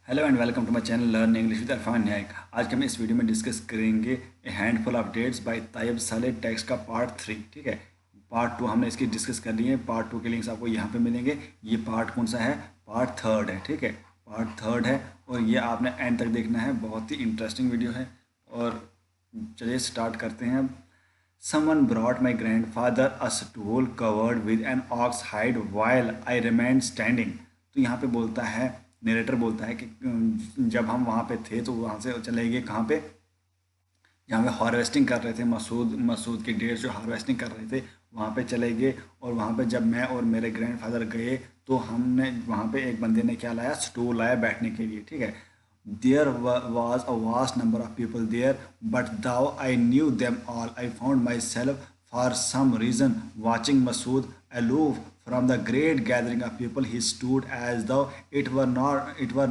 Hello and welcome to my channel learn English with Arfan Naik. आज के हम इस वीडियो में डिस्कस करेंगे a handful of dates by Tayeb Salih text का पार्ट 3। ठीक है, पार्ट 2 हमने इसकी डिस्कस कर ली है। पार्ट 2 के लिंक्स आपको यहाँ पे मिलेंगे। ये पार्ट कौन सा है? पार्ट 3 है। ठीक है, पार्ट 3 है और ये आपने एंड तक देखना है। बहुत ही इंटरेस्टिंग वीडियो है और चलिए स्टार्ट करते हैं अब। Someone brought my grandfather a stool covered with an ox hide while I remained standing। तो यहाँ पे बोलता है, नरेटर बोलता है कि जब हम वहाँ पे थे तो वहाँ से चले गए कहाँ पे, जहाँ पे हार्वेस्टिंग कर रहे थे। मसूद के डेट्स जो हार्वेस्टिंग कर रहे थे वहाँ पे चले गए। और वहाँ पे जब मैं और मेरे ग्रैंडफादर गए तो हमने वहाँ पे एक बंदे ने क्या लाया, स्टूल लाया बैठने के लिए। ठीक है, there was a vast number of people there, but though I knew them all, I found myself for some reason watching Masood aloof from the great gathering of people. He stood as though it were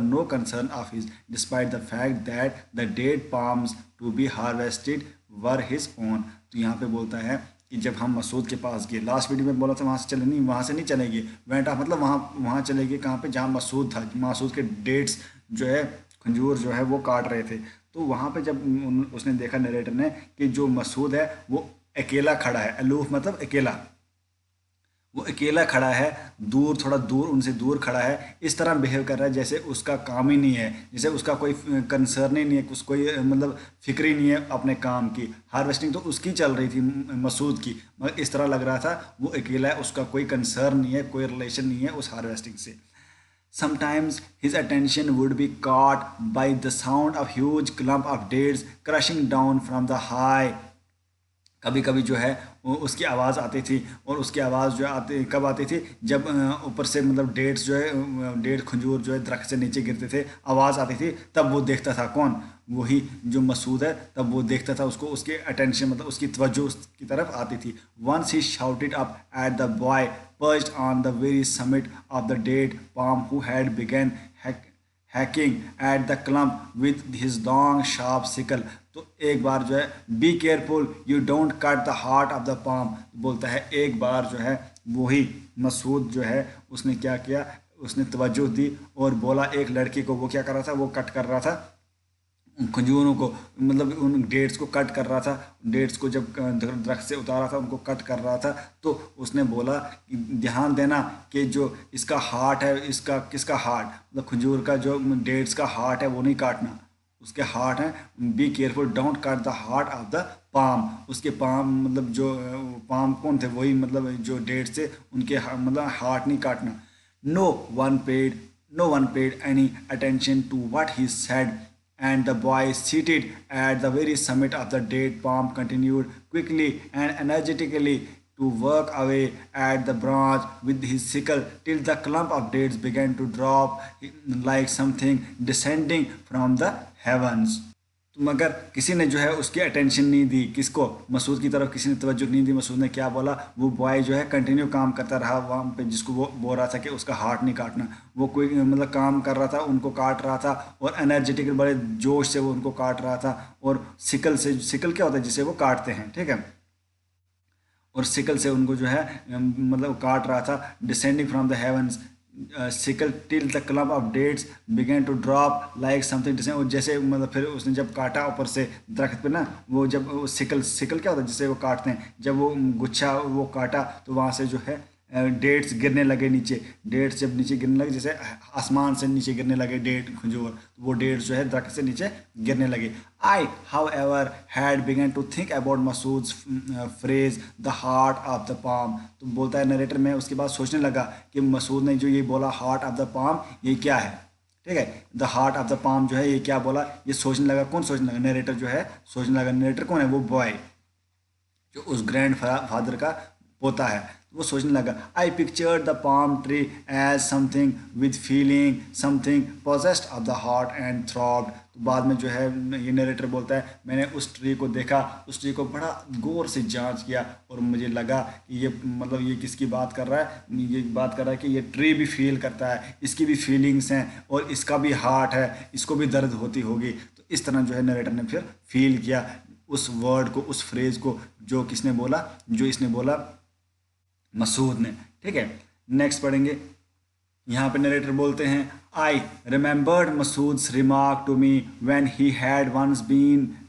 no concern of his, despite the fact that the date palms to be harvested were his own। तो यहाँ पे बोलता है कि जब हम मसूद के पास गए, लास्ट वीडियो में बोला था वहाँ से चले नहीं, वहाँ से नहीं चलेंगे, वेंट ऑफ मतलब वहाँ चले गए कहाँ पे, जहाँ मसूद था। मसूद के डेट्स जो है, खंजूर जो है वो काट रहे थे। तो वहाँ पे जब उसने देखा नरेटर ने कि जो मसूद है वो अकेला खड़ा है, अलूफ मतलब अकेला, वो अकेला खड़ा है, दूर, थोड़ा दूर, उनसे दूर खड़ा है, इस तरह बिहेव कर रहा है जैसे उसका काम ही नहीं है, जैसे उसका कोई कंसर्न ही नहीं है, कोई मतलब फिक्र ही नहीं है अपने काम की। हार्वेस्टिंग तो उसकी चल रही थी, मसूद की, मगर इस तरह लग रहा था वो अकेला है, उसका कोई कंसर्न नहीं है, कोई रिलेशन नहीं है उस हार्वेस्टिंग से। Sometimes his attention would be caught by the sound of huge clump of dates crushing down from the high। कभी कभी जो है उसकी आवाज़ आती थी, और उसकी आवाज़ जो कब आती थी, जब ऊपर से मतलब डेट्स जो है, डेट खजूर जो है दरख्त से नीचे गिरते थे, आवाज़ आती थी, तब वो देखता था। कौन? वही जो मसूद है, तब वो देखता था उसको, उसके अटेंशन मतलब उसकी तवज्जो उसकी तरफ आती थी। Once he shouted up at the boy perched on the very summit of the date palm, who had begun hacking at the clump with his long sharp sickle। तो एक बार जो है, be careful you don't cut the heart of the palm, बोलता है एक बार जो है वही मसूद जो है उसने क्या किया, उसने तवज्जो दी और बोला एक लड़की को, वो क्या कर रहा था, वो कट कर रहा था खजूरों को, मतलब उन डेट्स को कट कर रहा था। डेट्स को जब दरख्त से उतारा था उनको कट कर रहा था, तो उसने बोला कि ध्यान देना कि जो इसका हार्ट है, इसका किसका हार्ट, मतलब खजूर का जो डेट्स का हार्ट है वो नहीं काटना, उसके हार्ट है। Be careful don't cut the heart of the palm, उसके पाम मतलब जो पाम कौन थे, वही मतलब जो डेट्स थे उनके मतलब हार्ट नहीं काटना। No one paid any attention to what he said, and the boy seated at the very summit of the date palm continued quickly and energetically to work away at the branch with his sickle till the clump of dates began to drop like something descending from the heavens। तो मगर किसी ने जो है उसकी attention नहीं दी, किसको? मसूद की तरफ किसी ने तवज्जो नहीं दी। मसूद ने क्या बोला, वो बॉय जो है कंटिन्यू काम करता रहा वहाँ पे, जिसको वो बोल रहा था कि उसका हार्ट नहीं काटना, वो कोई मतलब काम कर रहा था, उनको काट रहा था और एनर्जेटिक बड़े जोश से वो उनको काट रहा था। और सिकल से, सिकल क्या होता है जिसे वो काटते हैं, ठीक है, और सिकल से उनको जो है मतलब काट रहा था। Descending from the heavens sickle till the club of dates began to drop like something descend, और जैसे मतलब फिर उसने जब काटा ऊपर से दरख्त पे ना, वो जब वो सिकल क्या होता है जिससे वो काटते हैं, जब वो गुच्छा वो काटा तो वहाँ से जो है डेट्स गिरने लगे नीचे। डेट्स जब नीचे गिरने लगे, जैसे आसमान से नीचे गिरने लगे डेट खजूर, तो वो डेट्स जो है दरख्त से नीचे गिरने लगे। I however had begun to think about Masud's phrase the heart of the palm. तो बोलता है नरेटर, में उसके बाद सोचने लगा कि मसूद ने जो ये बोला हार्ट ऑफ द पाम, ये क्या है, ठीक है, the heart of the palm जो है ये क्या बोला, ये सोचने लगा। कौन सोचने लगा? नरेटर जो है सोचने लगा। नरेटर कौन है? वो बॉय जो उस ग्रैंड फादर का पोता है, वो सोचने लगा। I picture the palm tree as something with feeling, something possessed of the heart and throbbed. तो बाद में जो है ये नरेटर बोलता है, मैंने उस ट्री को देखा, उस ट्री को बड़ा गौर से जांच किया और मुझे लगा कि ये मतलब ये किसकी बात कर रहा है, ये बात कर रहा है कि ये ट्री भी फील करता है, इसकी भी फीलिंग्स हैं और इसका भी हार्ट है, इसको भी दर्द होती होगी। तो इस तरह जो है नरेटर ने फिर फील किया उस वर्ड को, उस फ्रेज को, जो किसने बोला, जो इसने बोला, मसूद ने। ठीक है, नेक्स्ट पढ़ेंगे। यहाँ पे नरेटर बोलते हैं, I remembered Masud's remark to me when he had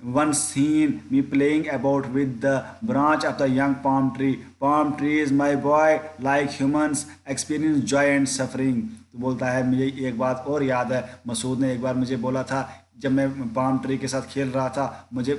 once seen me playing about with the branch of the young palm tree. Palm trees, my boy, like humans, experience joy and suffering. तो बोलता है मुझे एक बात और याद है, मसूद ने एक बार मुझे बोला था जब मैं पाम ट्री के साथ खेल रहा था, मुझे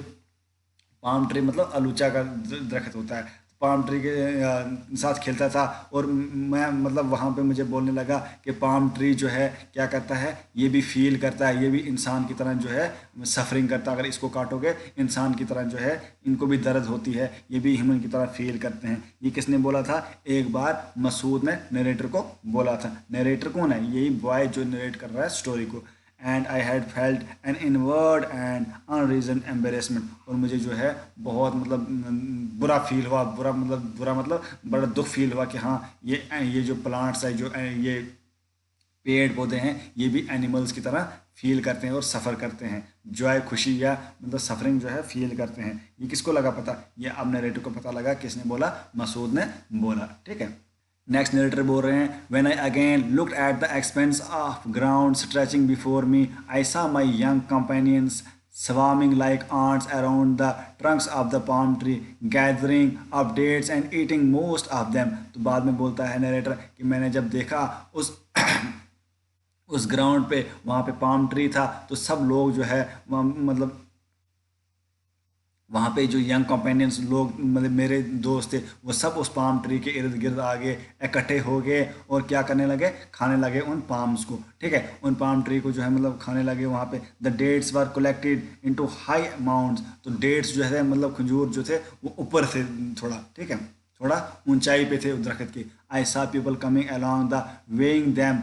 पाम ट्री मतलब अलूचा का दरख्त होता है, पाम ट्री के साथ खेलता था और मैं मतलब वहाँ पे मुझे बोलने लगा कि पाम ट्री जो है क्या करता है, ये भी फील करता है, ये भी इंसान की तरह जो है सफरिंग करता है, अगर इसको काटोगे इंसान की तरह जो है इनको भी दर्द होती है, ये भी ह्यूमन की तरह फील करते हैं। ये किसने बोला था? एक बार मसूद ने नरेटर को बोला था। नरेटर कौन है? यही बॉय जो नरेट कर रहा है स्टोरी को। And I had felt an inward and unreason embarrassment, और मुझे जो है बहुत मतलब बुरा फील हुआ, बुरा मतलब बड़ा दुख फील हुआ कि हाँ ये जो प्लांट्स है, जो ये पेड़ पौधे हैं, ये भी एनिमल्स की तरह फील करते हैं और सफ़र करते हैं, जॉय खुशी या मतलब सफरिंग जो है फील करते हैं। ये किसको लगा पता? ये अब नरेटर को पता लगा। किसने बोला? मसूद ने बोला। ठीक है, नेक्स्ट नरेटर बोल रहे हैं, when I again looked at the expanse of ground stretching before me, I saw my young companions swarming like ants around the trunks of the palm tree, gathering up dates and eating most of them. तो बाद में बोलता है narrator कि मैंने जब देखा उस उस ग्राउंड पे, वहाँ पे पाम ट्री था, तो सब लोग जो है मतलब वहाँ पे जो यंग कंपेनियंस लोग मतलब मेरे दोस्त थे, वो सब उस पाम ट्री के इर्द गिर्द आगे इकट्ठे हो गए और क्या करने लगे? खाने लगे उन पाम्स को। ठीक है, उन पाम ट्री को जो है मतलब खाने लगे वहाँ पे। The dates were collected into high amounts, तो डेट्स जो है मतलब खजूर जो थे वो ऊपर थे थोड़ा, ठीक है, थोड़ा ऊंचाई पे थे दरख्त की। आई सा people coming along the weighing them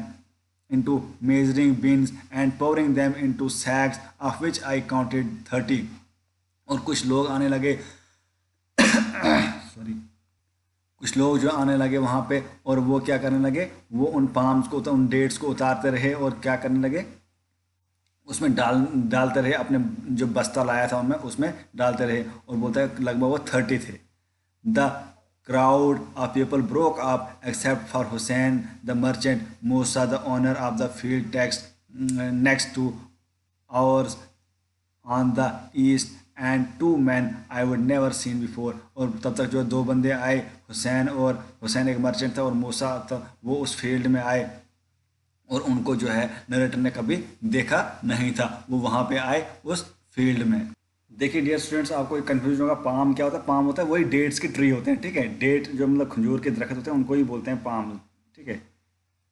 into measuring bins and pouring them into sacks, of which I counted 30. और कुछ लोग आने लगे सॉरी कुछ लोग जो आने लगे वहाँ पे, और वो क्या करने लगे? वो उन पाम्स को, उन डेट्स को उतारते रहे और क्या करने लगे? उसमें डालते रहे, अपने जो बस्ता लाया था उनमें उसमें डालते रहे। और बोलता है लगभग वो 30 थे। The crowd of people broke up except for Hussein the merchant, Musa the owner of the field text next to ours on the east, and two men I would never seen before. और तब तक जो दो बंदे आए, हुसैन एक merchant था और मूसा था, वो उस फील्ड में आए और उनको जो है नरेटर ने कभी देखा नहीं था, वो वहाँ पे आए उस फील्ड में। देखिए डियर स्टूडेंट्स, आपको एक कन्फ्यूजन होगा, पाम क्या होता है? पाम होता है वही डेट्स के ट्री होते हैं। ठीक है, डेट जो मतलब खजूर के दरख्त होते हैं उनको ही बोलते हैं पाम। ठीक है,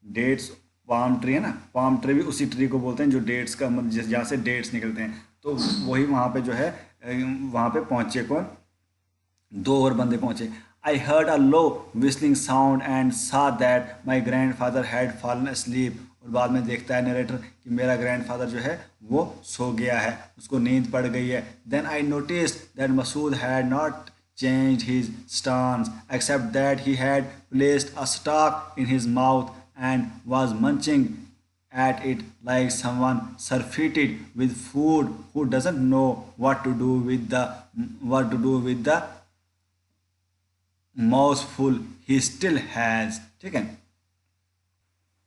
डेट्स पाम ट्री है ना, पाम ट्री भी उसी ट्री को बोलते हैं जो डेट्स का मतलब जहाँ से डेट्स निकलते हैं। तो वही वहाँ पे जो है वहाँ पे पहुँचे कौन? दो और बंदे पहुँचे। I heard a low whistling sound and saw that my grand father had fallen asleep, और बाद में देखता है नरेटर कि मेरा ग्रैंडफादर जो है वो सो गया है, उसको नींद पड़ गई है। Then I noticed that Masood had not changed his stance except that he had placed a stock in his mouth and was munching at it like someone surfeited with food who doesn't know what to do with the mouthful he still has. ठीक है,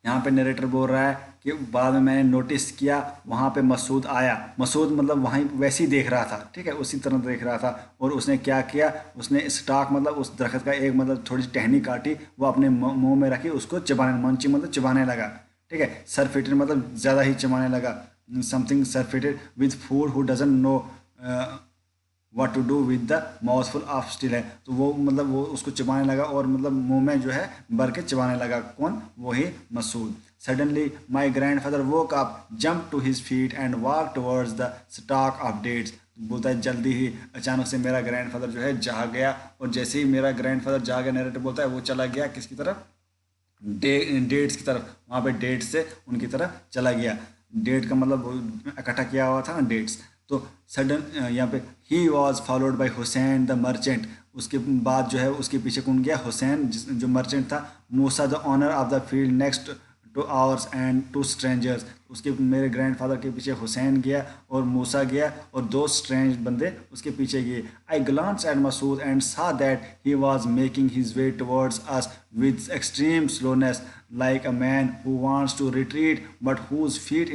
यहाँ पे narrator बोल रहा है कि बाद में मैंने नोटिस किया वहाँ पे मसूद आया। मसूद मतलब वहीं वैसे ही देख रहा था, ठीक है, उसी तरह देख रहा था, और उसने क्या किया? उसने स्टॉक मतलब उस दरख्त का एक मतलब थोड़ी सी टहनी काटी, वो अपने मुंह में रखी, उसको चबाने, मंची मतलब चबाने लगा। ठीक है, सरफिटेड मतलब ज़्यादा ही चबाने लगा। Something surfeited with food who doesn't know what to do with the mouthful of still है, तो वो मतलब वो उसको चबाने लगा और मतलब मुंह में जो है भर के चबाने लगा। कौन? वही Masood. Suddenly my grand father woke up, jump to his feet and walk towards the stock of dates. बोलता है जल्दी ही अचानक से मेरा ग्रैंड फादर जो है जाग गया, और जैसे ही मेरा ग्रैंड फादर जाग गया, नरेटर बोलता है वो चला गया किसकी तरफ? डेट्स की तरफ। वहाँ पे डेट्स से उनकी तरफ चला गया। डेट का मतलब इकट्ठा किया हुआ था ना, डेट्स। तो सडन यहाँ पे he was followed by Hussain the merchant, उसके बाद जो है उसके पीछे कौन गया? हुसैन जो मर्चेंट था। Musa the owner of the field next to ours and two strangers. उसके मेरे ग्रैंड फादर के पीछे हुसैन गया और मूसा गया और दो स्ट्रेंज बंदे उसके पीछे गए. I glanced at Masood and saw that he was making his way towards us with extreme slowness, like a man who wants to retreat but whose feet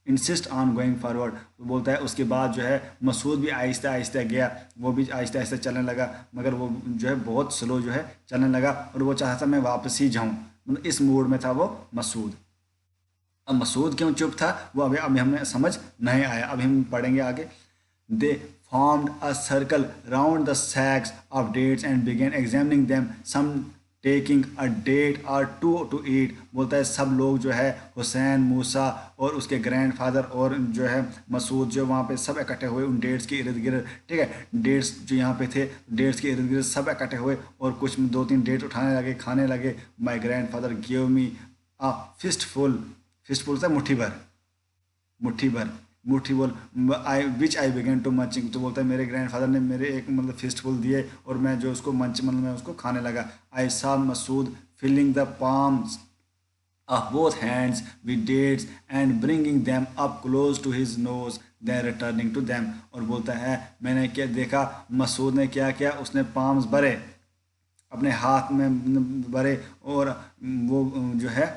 insist on going forward. तो बोलता है उसके बाद जो है मसूद भी आहिस्ता आहिस्ता गया, वो भी आहिस्ता आहिस्ता चलने लगा, मगर वो जो है बहुत स्लो जो है चलने लगा और वो चाहता था मैं वापस ही जाऊं. मतलब इस मूड में था वो मसूद. अब मसूद क्यों चुप था वो अभी हमें समझ नहीं आया, अभी हम पढ़ेंगे आगे. दे formed a circle round the sacks of dates and began examining them, some taking a date or two to eat. बोलता है सब लोग जो है हुसैन, मूसा और उसके ग्रैंड फादर और जो है मसूद जो वहाँ पे सब इकट्ठे हुए उन डेट्स के इर्द गिर्द. ठीक है, डेट्स जो यहाँ पे थे डेट्स के इर्द गिर्द सब इकट्ठे हुए और कुछ 2-3 डेट उठाने लगे, खाने लगे. My grand father give me a fistful था मुट्ठी भर विच आई बिगेन टू मंचिंग. तो बोलता है मेरे ग्रैंड फादर ने मेरे एक मतलब फिस्टफुल दिए और मैं जो उसको मतलब मैं उसको खाने लगा. I saw Masood filling the palms of both hands with dates and bringing them up close to his nose, then returning to them. और बोलता है मैंने क्या देखा, मसूद ने क्या किया, उसने पाम्स भरे अपने हाथ में भरे और वो जो है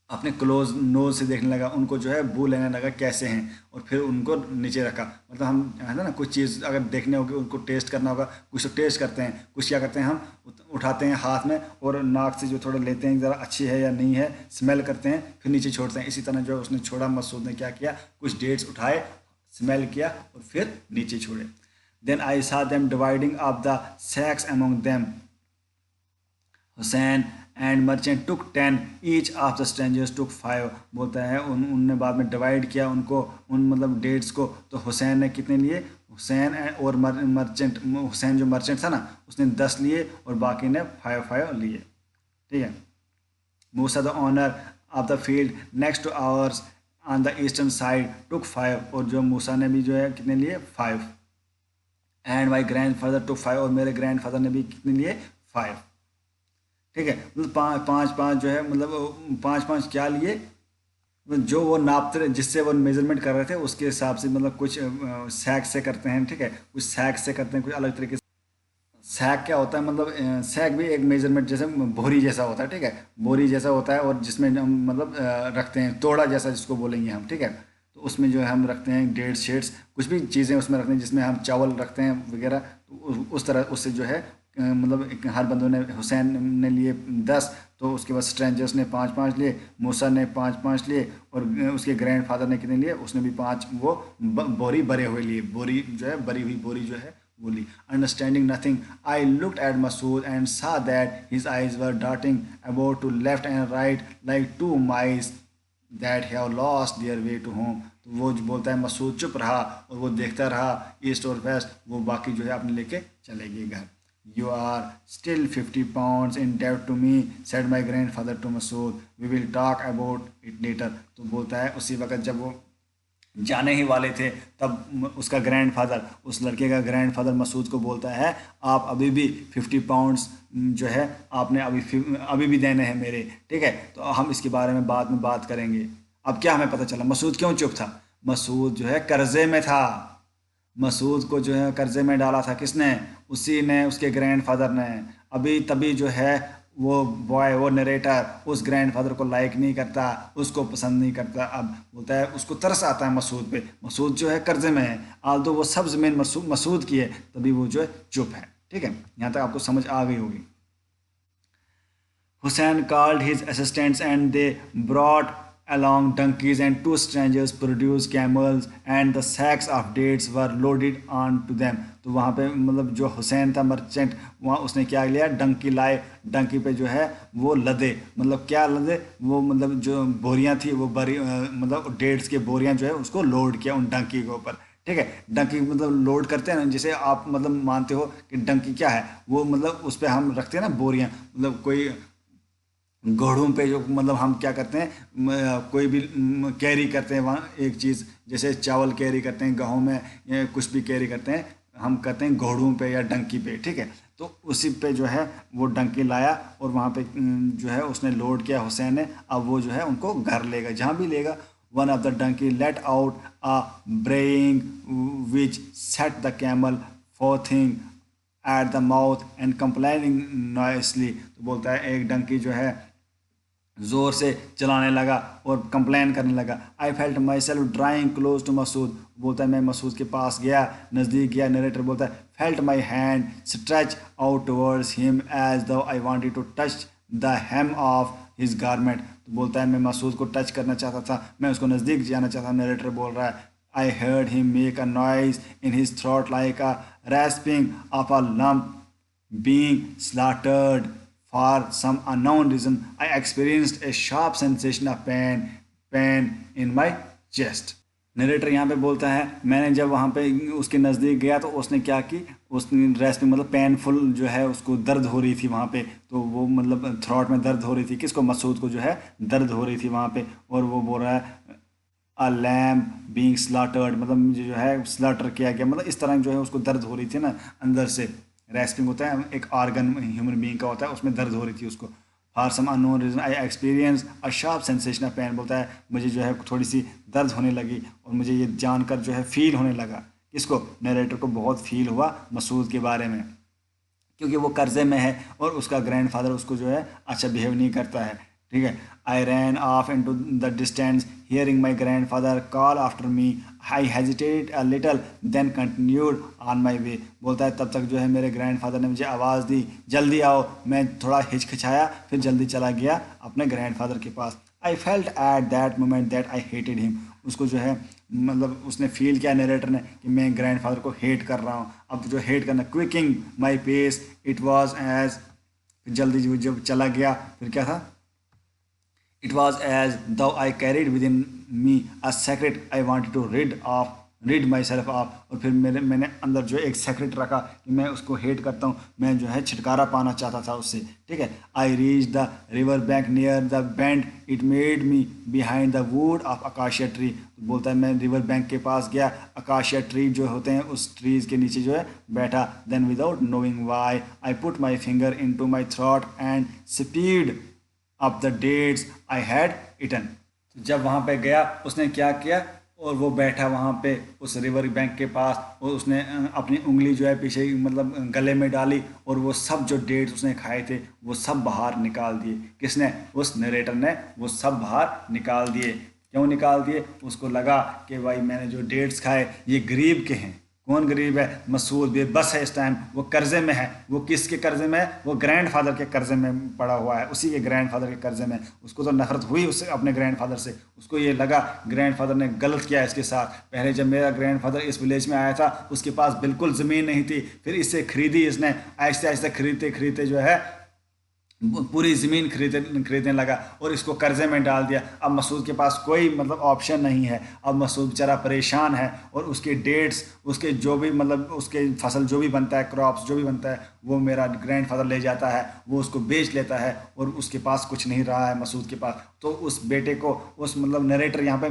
अपने क्लोज नोज से देखने लगा, उनको जो है बू लेने लगा कैसे हैं और फिर उनको नीचे रखा. मतलब हम है ना कुछ चीज़ अगर देखने होगी उनको टेस्ट करना होगा, कुछ तो टेस्ट करते हैं, कुछ क्या करते हैं हम उठाते हैं हाथ में और नाक से जो थोड़ा लेते हैं ज़रा अच्छी है या नहीं है, स्मेल करते हैं, फिर नीचे छोड़ते हैं. इसी तरह जो उसने छोड़ा मसूद ने क्या किया, कुछ डेट्स उठाए, स्मेल किया और फिर नीचे छोड़े. Then I saw them dividing up the sacks among them. Hussein and merchant took 10, each of the strangers took 5. बोलता है उनने बाद में डिवाइड किया उनको उन मतलब डेट्स को. तो हुसैन ने कितने लिए, हुसैन और मर्चेंट, हुसैन जो मर्चेंट था ना उसने 10 लिए और बाकी ने 5 लिए. ठीक है. Musa the owner of the field next to ours on the eastern side took 5. और जो मूसा ने भी जो है कितने लिए 5. एंड माई ग्रैंड फादर टुक 5. और मेरे ग्रैंड फादर ने भी कितने लिए 5. ठीक है. मतलब पाँच जो है मतलब 5 क्या लिए, जो वो नापते रहे जिससे वो मेजरमेंट कर रहे थे उसके हिसाब से. मतलब कुछ सैक से करते हैं, ठीक है, कुछ सैक से करते हैं, कुछ अलग तरीके से. सैक क्या होता है, मतलब सैक भी एक मेजरमेंट जैसे बोरी जैसा होता है. ठीक है, बोरी जैसा होता है और जिसमें हम मतलब रखते हैं तोड़ा जैसा जिसको बोलेंगे हम. ठीक है, तो उसमें जो है हम रखते हैं डेट्स शेड्स, कुछ भी चीज़ें उसमें रखते हैं जिसमें हम चावल रखते हैं वगैरह. तो उस तरह उससे जो है मतलब हर बंदों ने, हुसैन ने लिए 10, तो उसके बाद स्ट्रेंजर्स ने 5 लिए, मूसा ने 5 लिए और उसके ग्रैंड फादर ने कितने लिए, उसने भी 5 वो बोरी भरे हुए लिए, बोरी जो है भरी हुई बोरी जो है वो ली. Understanding nothing I looked at Masud and saw that his eyes were darting about to left and right like 2 mice that have lost their way to home. तो वो जो बोलता है मसूद चुप रहा और वो देखता रहा ईस्ट और वेस्ट, वो बाकी जो है अपने लेके चले गए घर. You are still 50 pounds in debt to me, said my grandfather to Masood. We will talk about it later. तो बोलता है उसी वक्त जब वो जाने ही वाले थे तब उसका ग्रैंडफादर, उस लड़के का ग्रैंडफादर मसूद को बोलता है आप अभी भी 50 पाउंड्स जो है आपने अभी भी देने हैं मेरे. ठीक है, तो हम इसके बारे में बाद में बात करेंगे. अब क्या हमें पता चला मसूद क्यों चुप था. मसूद जो है कर्जे में था. मसूद को जो है कर्जे में डाला था किसने, उसी ने, उसके ग्रैंडफादर ने. अभी तभी जो है वो बॉय, वो नरेटर उस ग्रैंडफादर को लाइक नहीं करता, उसको पसंद नहीं करता. अब बोलता है उसको तरस आता है मसूद पे. मसूद जो है कर्जे में है, आल्दो वो सब ज़मीन मसूद की है, तभी वो जो है चुप है. ठीक है, यहाँ तक आपको समझ आ गई होगी. Hussain called his assistants and they brought along donkeys and 2 strangers produced camels and the sacks of dates were loaded on to them. तो वहाँ पे मतलब जो हुसैन था मर्चेंट, वहाँ उसने क्या लिया, डंकी लाए, डंकी पे जो है वो लदे. मतलब क्या लदे, वो मतलब जो बोरियाँ थी वो बड़ी मतलब डेट्स के बोरियाँ जो है उसको लोड किया उन डंकी के ऊपर. ठीक है, डंकी मतलब लोड करते हैं ना, जैसे आप मतलब मानते हो कि डंकी क्या है, वो मतलब उस पर हम रखते हैं ना बोरियाँ. मतलब कोई घोड़ों पे जो मतलब हम क्या करते हैं, कोई भी कैरी करते हैं वहाँ एक चीज़, जैसे चावल कैरी करते हैं, गेहूँ में कुछ भी कैरी करते हैं, हम करते हैं घोड़ों पे या डंकी पे. ठीक है, تو اسی پہ جو ہے وہ ڈنکی لایا اور وہاں پہ جو ہے اس نے لوڈ کیا حسین نے. اب وہ جو ہے ان کو گھر لے گا جہاں بھی لے گا. One of the donkey let out a braying which set the camel frothing at the mouth and complaining noisily. تو بولتا ہے ایک ڈنکی جو ہے زور سے چلانے لگا اور کمپلین کرنے لگا. I felt myself drawing close to Masood. بولتا ہے میں مسعود کے پاس گیا, نزدیک گیا. نریٹر بولتا ہے felt my hand stretch out towards him as though I wanted to touch the hem of his garment. تو بولتا ہے میں مسعود کو ٹچ کرنا چاہتا تھا, میں اس کو نزدیک جانا چاہتا. نریٹر بول رہا ہے I heard him make a noise in his throat like a rasping of a lamb being slaughtered. For some unknown reason, I experienced a sharp sensation of pain in my chest. Narrator یہاں پہ بولتا ہے میں نے جب وہاں پہ اس کے نزدیک گیا تو اس نے کیا کی, اس نے ریسپنگ مطلب پینفل جو ہے اس کو درد ہو رہی تھی وہاں پہ. تو وہ مطلب تھروٹ میں درد ہو رہی تھی. کس کو؟ مسعود کو جو ہے درد ہو رہی تھی وہاں پہ. اور وہ بول رہا ہے a lamb being slaughtered, مطلب مجھے جو ہے سلاٹر کیا گیا, مطلب اس طرح جو ہے اس کو درد ہو رہی تھی نا اندر سے. ریسپنگ ہوتا ہے ایک آرگن ہیومن بینگ کا ہوتا ہے, اس میں درد ہو رہی تھی اس کو. For some unknown reason I experience a sharp sensation of pain. بولتا ہے مجھے جو ہے تھوڑی سی درد ہونے لگی اور مجھے یہ جان کر جو ہے فیل ہونے لگا. کس کو؟ نریٹر کو بہت فیل ہوا مسعود کے بارے میں, کیونکہ وہ قرضے میں ہے اور اس کا گرینڈ فادر اس کو جو ہے اچھا بیہیو نہیں کرتا ہے. ٹھیک ہے. I ran off into the distance, hearing my grandfather call after me. I hesitated a little, then continued on my way. بولتا ہے تب تک جو ہے میرے گرینڈ فادر نے مجھے آواز دی جلدی آؤ. میں تھوڑا ہچکچایا پھر جلدی چلا گیا اپنے گرینڈ فادر کے پاس. I felt at that moment that I hated him. اس کو جو ہے مطلب اس نے فیل کیا نریٹر نے کہ میں گرینڈ فادر کو ہیٹ کر رہا ہوں. اب جو ہیٹ کرنا کوئکنگ مائی پیس اٹ واز ایز, جلدی جب چلا گیا پھر کیا تھا, It was as though I carried within me a secret I wanted to rid myself of. اور پھر میں نے اندر جو ایک سیکرٹ رکھا کہ میں اس کو ہیٹ کرتا ہوں, میں جو ہے چھٹکارا پانا چاہتا تھا اس سے. ٹھیک ہے. I reached the river bank near the bend it made me behind the wood of acacia tree. بولتا ہے میں ریور بینک کے پاس گیا, اکاشیا ٹری جو ہوتے ہیں اس ٹریز کے نیچے جو ہے بیٹھا. Then without knowing why I put my finger into my throat and spewed up the dates I had eaten. جب وہاں پہ گیا اس نے کیا کیا, اور وہ بیٹھا وہاں پہ اس ریور بینک کے پاس اور اس نے اپنی انگلی جو ہے پیچھے مطلب گلے میں ڈالی اور وہ سب جو ڈیٹس اس نے کھائے تھے وہ سب باہر نکال دیے. کس نے؟ اس نریٹر نے وہ سب باہر نکال دیے. کیوں نکال دیے؟ اس کو لگا کہ بھائی میں نے جو ڈیٹس کھائے یہ غریب کے ہیں. کون غریب ہے؟ مسعود بے بس ہے اس ٹائم, وہ قرضے میں ہے. وہ کس کے قرضے میں ہے؟ وہ گرینڈ فادر کے قرضے میں پڑا ہوا ہے, اسی کے گرینڈ فادر کے قرضے میں. اس کو تو نفرت ہوئی اس سے اپنے گرینڈ فادر سے. اس کو یہ لگا گرینڈ فادر نے غلط کیا اس کے ساتھ. پہلے جب میرا گرینڈ فادر اس ولیج میں آیا تھا اس کے پاس بالکل زمین نہیں تھی, پھر اس سے خریدی اس نے, آہستہ آہستہ خریدتے جو ہے پوری زمین خریدنے لگا اور اس کو قرضے میں ڈال دیا. اب مسعود کے پاس کوئی مطلب آپشن نہیں ہے. اب مسعود بیچارہ پریشان ہے اور اس کے ڈیٹس, اس کے جو بھی مطلب اس کے فصل جو بھی بنتا ہے, کراپس جو بھی بنتا ہے وہ میرا گرینڈ فادر لے جاتا ہے, وہ اس کو بیچ لیتا ہے اور اس کے پاس کچھ نہیں رہا ہے مسعود کے پاس. تو اس بیٹے کو, اس مطلب نریٹر, یہاں پہ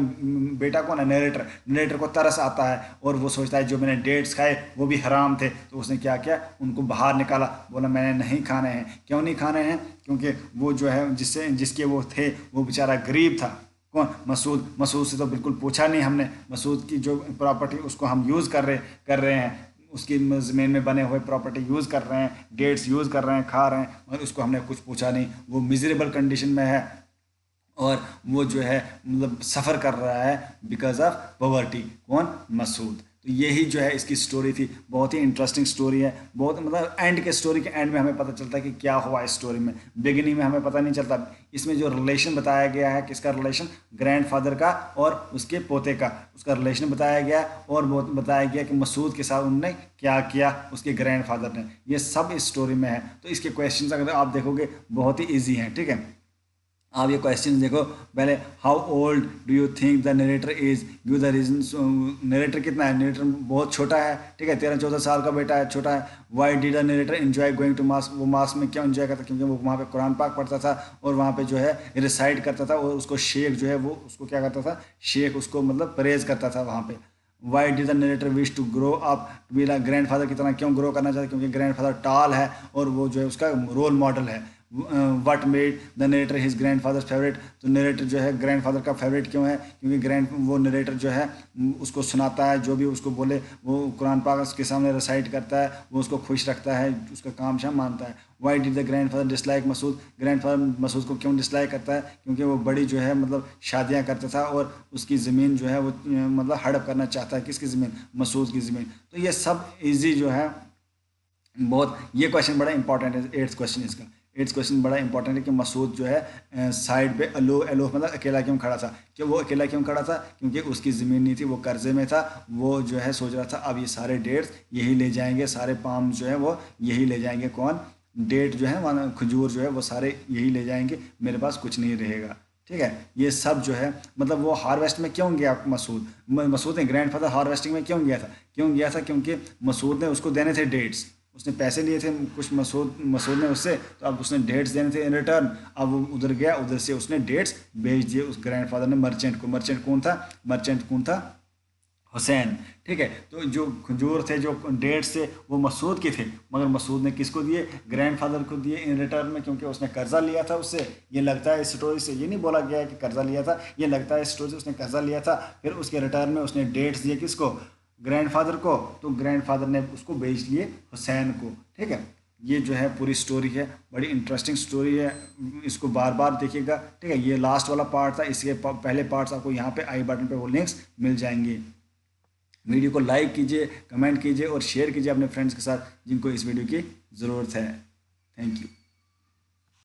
بیٹا کو نا نریٹر کو ترس آتا ہے اور وہ سوچتا ہے جو میں نے ڈیٹس کھائے وہ بھی حرام تھے. تو اس نے کیا کیا, ان کو باہر نکالا. بولا میں نے نہیں کھانے ہیں. کیوں نہیں کھانے ہیں؟ کیونکہ وہ جو ہے جس کے وہ تھے وہ بیچارہ غریب تھا. کون؟ مسعود سے تو بالکل پوچھا نہیں ہم نے. مسعود کی جو پراپرٹی اس کو ہم یوز کر رہے ہیں, اس کی زمین میں بنے ہوئے پراپرٹی یوز کر رہے ہیں, ڈیٹس یوز کر رہے ہیں, کھا رہے ہیں, اور اس کو ہم نے کچھ پوچھا نہیں. وہ میزریبل کنڈیشن میں ہے اور وہ جو ہے مطلب سفر کر رہا ہے بیکاز آف پاورٹی. کون؟ مسعود. تو یہی جو ہے اس کی سٹوری تھی. بہت ہی انٹرسٹنگ سٹوری ہے. بہت مطلب سٹوری کے اینڈ میں ہمیں پتہ چلتا ہے کہ کیا ہوا اس سٹوری میں. بگننگ میں ہمیں پتہ نہیں چلتا. اس میں جو ریلیشن بتایا گیا ہے, کس کا ریلیشن؟ گرینڈ فادر کا اور اس کے پوتے کا, اس کا ریلیشن بتایا گیا اور بتایا گیا کہ مسعود کے ساتھ انہوں نے کیا کیا اس کے گرینڈ فادر نے. یہ سب اس سٹوری میں ہے. تو اس کے کویشچنز اگر آپ دیکھو گے بہت ہی ایزی ہیں. ٹھیک ہے. آپ یہ کویشچن دیکھو پہلے. How old do you think the narrator is? Give the reasons. Narrator کتنا ہے؟ نریٹر بہت چھوٹا ہے. ٹھیک ہے. 13-14 سال کا بیٹا ہے, چھوٹا ہے. Why did the narrator enjoy going to mosque? وہ ماسک میں کیوں انجوائے کرتا؟ کیونکہ وہ وہاں پہ قرآن پاک پڑھتا تھا اور وہاں پہ جو ہے ریسائٹ کرتا تھا, اور اس کو شیخ جو ہے وہ اس کو کیا کرتا تھا, شیخ اس کو مطلب پریز کرتا تھا وہاں پہ. Why did the narrator wish to grow up, to be like grand father की तरह क्यों ग्रो करना चाहता है, क्योंकि ग्रैंड फादर टाल है और वो जो है उसका रोल मॉडल है। What made the narrator his grand father favourite, तो नरेटर जो है ग्रैंड फादर का फेवरेट क्यों है, क्योंकि वो नरेटर जो है उसको सुनाता है, जो भी उसको बोले वो कुरान पाक उसके सामने रिसाइट करता है, वो उसको खुश रखता है, उसका काम शाम मानता है। Why did the grand father dislike Masood, grand father Masood को क्यों डिसलाइक करता है, क्योंकि वो बड़ी जो है मतलब शादियाँ करता था और उसकी ज़मीन जो है वो मतलब हड़प करना चाहता है, किसकी ज़मीन, मसूद की ज़मीन। तो ये सब ईजी जो है बहुत, ये क्वेश्चन बड़ा इंपॉर्टेंट है, 8th क्वेश्चन इसका। 8th क्वेश्चन बड़ा इंपॉर्टेंट है कि मसूद जो है साइड पे अलोह मतलब अकेला क्यों खड़ा था, कि वो अकेला क्यों खड़ा था, क्योंकि उसकी ज़मीन नहीं थी, वो कर्जे में था, वो जो है सोच रहा था अब ये सारे डेट्स यही ले जाएंगे, सारे पाम जो है वो यही ले जाएंगे, कौन, डेट जो है माना खजूर जो है वो सारे यही ले जाएंगे, मेरे पास कुछ नहीं रहेगा। ठीक है, ये सब जो है मतलब वो हार्वेस्ट में क्यों गया मसूद ने ग्रैंड फादर हार्वेस्टिंग में क्यों गया था, क्योंकि मसूद ने उसको देने थे डेट्स, उसने पैसे लिए थे कुछ मसूद ने उससे, तो अब उसने डेट्स देने थे इन रिटर्न, अब वो उधर गया, उधर से उसने डेट्स भेज दिए उस ग्रैंडफादर ने मर्चेंट को। मर्चेंट कौन था, हुसैन। ठीक है, तो जो खजूर थे, जो डेट्स थे, वो मसूद के थे, मगर मसूद ने किसको दिए, ग्रैंडफादर को दिए इन रिटर्न में, क्योंकि उसने कर्जा लिया था उससे। ये लगता है इस स्टोरी से, ये नहीं बोला गया है कि कर्जा लिया था, ये लगता है इस स्टोरी से उसने कर्जा लिया था, फिर उसके रिटर्न में उसने डेट्स दिए किसको, ग्रैंडफादर को, तो ग्रैंडफादर ने उसको बेच लिए हुसैन को। ठीक है, ये जो है पूरी स्टोरी है, बड़ी इंटरेस्टिंग स्टोरी है, इसको बार बार देखिएगा। ठीक है, ये लास्ट वाला पार्ट था, इसके पहले पार्ट्स आपको यहाँ पे आई बटन पे वो लिंक्स मिल जाएंगे। वीडियो को लाइक कीजिए, कमेंट कीजिए और शेयर कीजिए अपने फ्रेंड्स के साथ जिनको इस वीडियो की ज़रूरत है। Thank you.